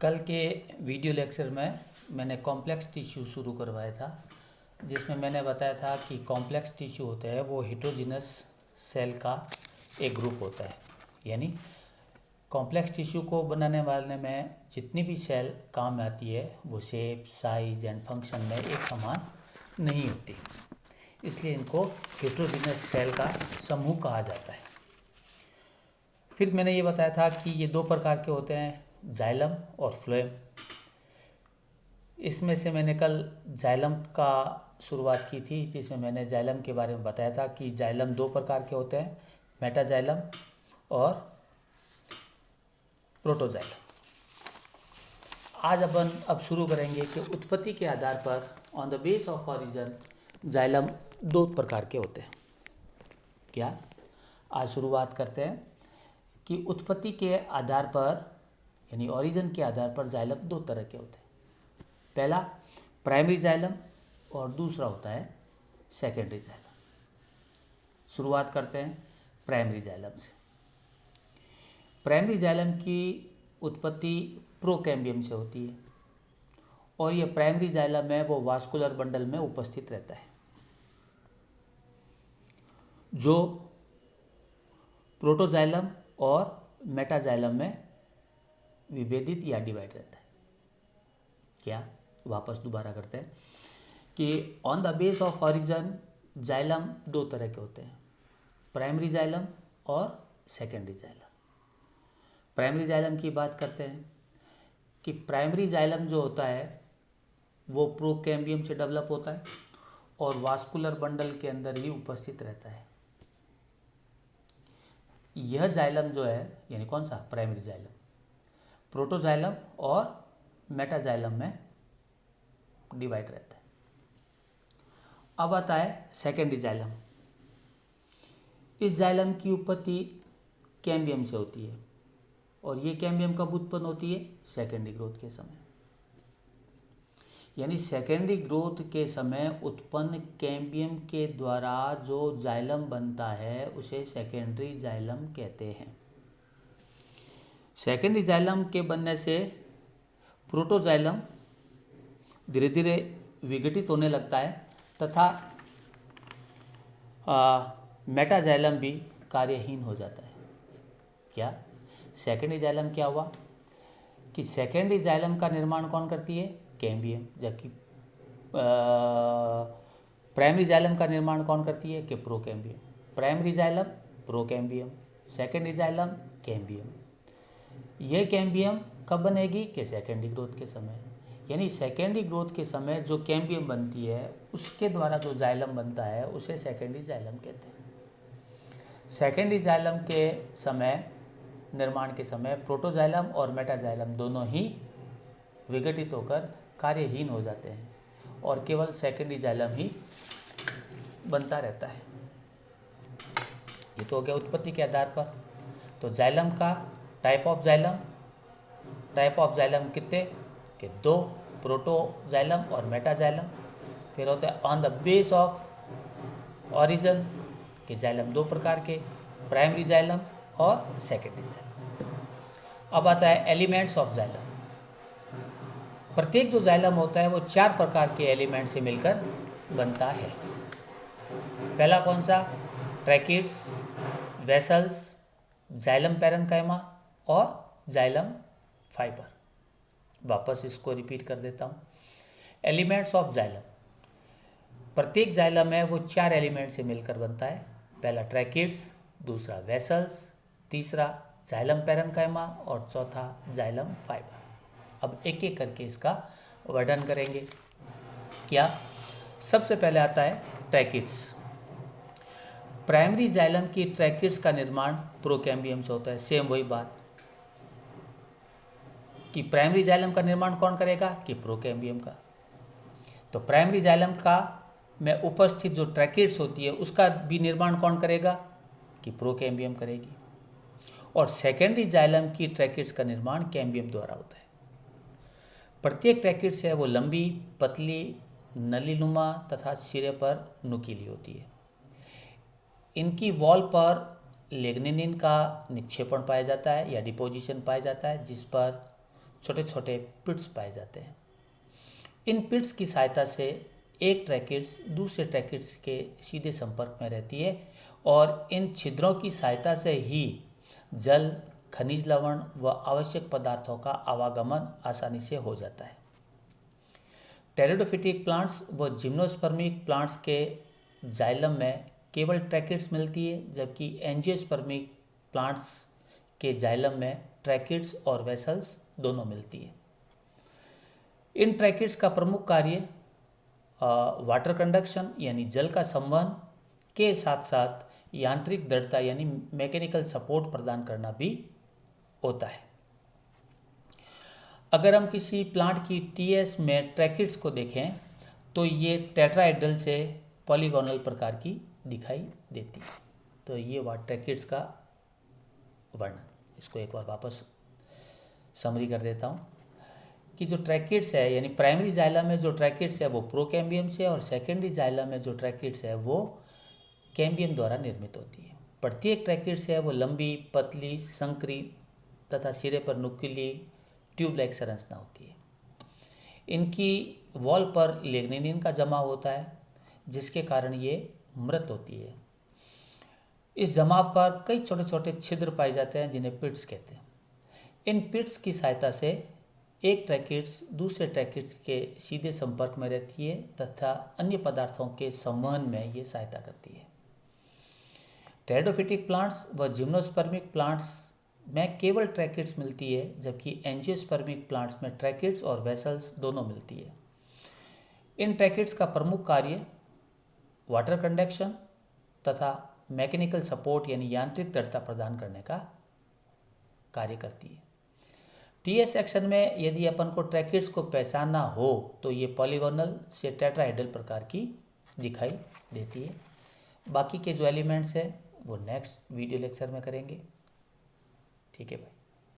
कल के video lecture में मैंने कॉम्प्लेक्स टिश्यू शुरू करवाया था, जिसमें मैंने बताया था कि कॉम्प्लेक्स टिश्यू होता है वो हेटेरोजेनस सेल का एक ग्रुप होता है। यानी कॉम्प्लेक्स टिश्यू को बनाने वाले में जितनी भी सेल काम में आती है वो शेप, साइज एंड फंक्शन में एक समान नहीं होती, इसलिए इनको हेटेरोजेनस सेल का समूह कहा जाता है। फिर मैंने ये बताया था कि ये दो प्रकार के होते हैं, जाइलम और फ्लोएम। इसमें से मैंने कल जाइलम का शुरुआत की थी, जिसमें मैंने जाइलम के बारे में बताया था कि जाइलम दो प्रकार के होते हैं, मेटाजाइलम और प्रोटोजाइलम। आज अपन शुरू करेंगे कि उत्पत्ति के आधार पर on the base of origin xylem दो प्रकार के होते हैं। क्या आज शुरुआत करते हैं कि उत्पत्ति के आधार पर यानी ओरिजिन के आधार पर जाइलम दो तरह के होते हैं। पहला प्राइमरी जाइलम और दूसरा होता है सेकेंडरी जाइलम। शुरुआत करते हैं प्राइमरी जाइलम से। प्राइमरी जाइलम की उत्पत्ति प्रोकैम्बियम से होती है और यह प्राइमरी जाइलम है वो वास्कुलर बंडल में उपस्थित रहता है, जो प्रोटोजाइलम और मेटाजाइलम में विभेदित या डिवाइड रहता है। क्या वापस दोबारा करते हैं कि on the base of origin xylem दो तरह के होते हैं, प्राइमरी जाइलम और सेकेंडरी जाइलम। प्राइमरी जाइलम की बात करते हैं कि प्राइमरी जाइलम जो होता है वो प्रोकैम्बियम से डेवलप होता है और वास्कुलर बंडल के अंदर ही उपस्थित रहता है। यह जाइलम जो है यानी कौन सा प्राइमरी जाइलम प्रोटोजाइलम और मेटाजाइलम में डिवाइड रहता है। अब आता है सेकेंडरी जाइलम। इस जाइलम की उत्पत्ति कैम्बियम से होती है और ये कैम्बियम कब उत्पन्न होती है? सेकेंडरी ग्रोथ के समय। यानी सेकेंडरी ग्रोथ के समय उत्पन्न कैम्बियम के द्वारा जो जाइलम बनता है उसे सेकेंडरी जाइलम कहते हैं। सेकेंडरी जाइलम के बनने से प्रोटोजाइलम धीरे धीरे विघटित होने लगता है तथा मेटाजाइलम भी कार्यहीन हो जाता है। क्या सेकेंडरी जाइलम क्या हुआ कि सेकेंडरी जाइलम का निर्माण कौन करती है? कैम्बियम, जबकि प्राइमरी जाइलम का निर्माण कौन करती है? कि procambium. Primary xylem procambium, secondary xylem cambium. यह कैम्बियम कब बनेगी? कि सेकेंडरी ग्रोथ के समय। यानी सेकेंडरी ग्रोथ के समय जो कैम्बियम बनती है उसके द्वारा जो जाइलम बनता है उसे सेकेंडरी जाइलम कहते हैं। सेकेंडरी जाइलम के समय निर्माण के समय प्रोटोजाइलम और मेटाजाइलम दोनों ही विघटित होकर कार्यहीन हो जाते हैं और केवल सेकेंडरी जाइलम ही बनता रहता है। ये तो हो गया उत्पत्ति के आधार पर। तो जाइलम का टाइप ऑफ जाइलम कितने कि दो, प्रोटोजाइलम और मेटाजाइलम। फिर होता है on the base of origin के जाइलम दो प्रकार के, प्राइमरी जाइलम और सेकेंडरी जाइलम। अब आता है एलिमेंट्स ऑफ जाइलम। प्रत्येक जो जाइलम होता है वो चार प्रकार के एलिमेंट से मिलकर बनता है। पहला कौन सा? ट्रैकिड्स, वेसल्स, जाइलम पैरेन्काइमा और जाइलम फाइबर। वापस इसको रिपीट कर देता हूँ। एलिमेंट्स ऑफ जाइलम, प्रत्येक जाइलम है वो चार एलिमेंट से मिलकर बनता है। पहला ट्रैकिड्स, दूसरा वेसल्स, तीसरा जाइलम पैरेन्काइमा और चौथा जाइलम फाइबर। अब एक एक करके इसका वर्णन करेंगे। क्या सबसे पहले आता है ट्रैकिड्स। प्राइमरी जाइलम की ट्रैकिड्स का निर्माण प्रोकैम्बियम से होता है। सेम वही बात कि प्राइमरी जाइलम का निर्माण कौन करेगा? कि प्रोकैम्बियम का। तो प्राइमरी जाइलम का में उपस्थित जो ट्रैकिड्स होती है उसका भी निर्माण कौन करेगा? कि प्रोकैम्बियम करेगी। और सेकेंडरी जाइलम की ट्रैकिड्स का निर्माण कैम्बियम द्वारा होता है। प्रत्येक ट्रैकिड्स है वो लंबी, पतली, नलीनुमा तथा सिरे पर नुकीली होती है। इनकी वॉल पर लिग्निन का निक्षेपण पाया जाता है या डिपोजिशन पाया जाता है, जिस पर छोटे छोटे पिट्स पाए जाते हैं। इन पिट्स की सहायता से एक ट्रैकिड्स दूसरे ट्रैकिड्स के सीधे संपर्क में रहती है और इन छिद्रों की सहायता से ही जल, खनिज लवण व आवश्यक पदार्थों का आवागमन आसानी से हो जाता है। टेरिडोफिटिक प्लांट्स व जिम्नोस्पर्मिक प्लांट्स के जाइलम में केवल ट्रैकिड्स मिलती है, जबकि एंजियोस्पर्मिक प्लांट्स के जाइलम में ट्रैकिड्स और वेसल्स दोनों मिलती है। इन ट्रैकिड्स का प्रमुख कार्य वाटर कंडक्शन यानी जल का संवहन के साथ साथ यांत्रिक दृढ़ता यानी मैकेनिकल सपोर्ट प्रदान करना भी होता है। अगर हम किसी प्लांट की टीएस में ट्रैकिड्स को देखें तो ये टेट्राहेड्रल से पॉलीगोनल प्रकार की दिखाई देती है। तो ये हुआ ट्रैकिड्स का वर्णन। इसको एक बार वापस समरी कर देता हूँ कि जो ट्रैकिड्स है यानी प्राइमरी जाइलम में जो ट्रैकिड्स है वो प्रोकैम्बियम से और सेकेंडरी जाइलम में जो ट्रैकिड्स है वो कैम्बियम द्वारा निर्मित होती है। प्रत्येक ट्रैकिड्स है वो लंबी, पतली, संकरी तथा सिरे पर नुकीली ट्यूब लाइक संरचना होती है। इनकी वॉल पर लिग्निन का जमा होता है जिसके कारण ये मृत होती है। इस जमाव पर कई छोटे छोटे छिद्र पाए जाते हैं जिन्हें पिट्स कहते हैं। इन पिट्स की सहायता से एक ट्रैकिड्स दूसरे ट्रैकिड्स के सीधे संपर्क में रहती है तथा अन्य पदार्थों के संवहन में ये सहायता करती है। टेरिडोफिटिक प्लांट्स व जिम्नोस्पर्मिक प्लांट्स में केवल ट्रैकिड्स मिलती है, जबकि एंजियोस्पर्मिक प्लांट्स में ट्रैकिड्स और वेसल्स दोनों मिलती है। इन ट्रैकिड्स का प्रमुख कार्य वाटर कंडक्शन तथा मैकेनिकल सपोर्ट यानी यांत्रिक दृढ़ता प्रदान करने का कार्य करती है। टीएस सेक्शन में यदि अपन को ट्रैकिड्स को पहचानना हो तो ये पॉलीगोनल से टेट्राहेड्रल प्रकार की दिखाई देती है। बाकी के जो एलिमेंट्स है वो नेक्स्ट वीडियो लेक्चर में करेंगे। ठीक है भाई।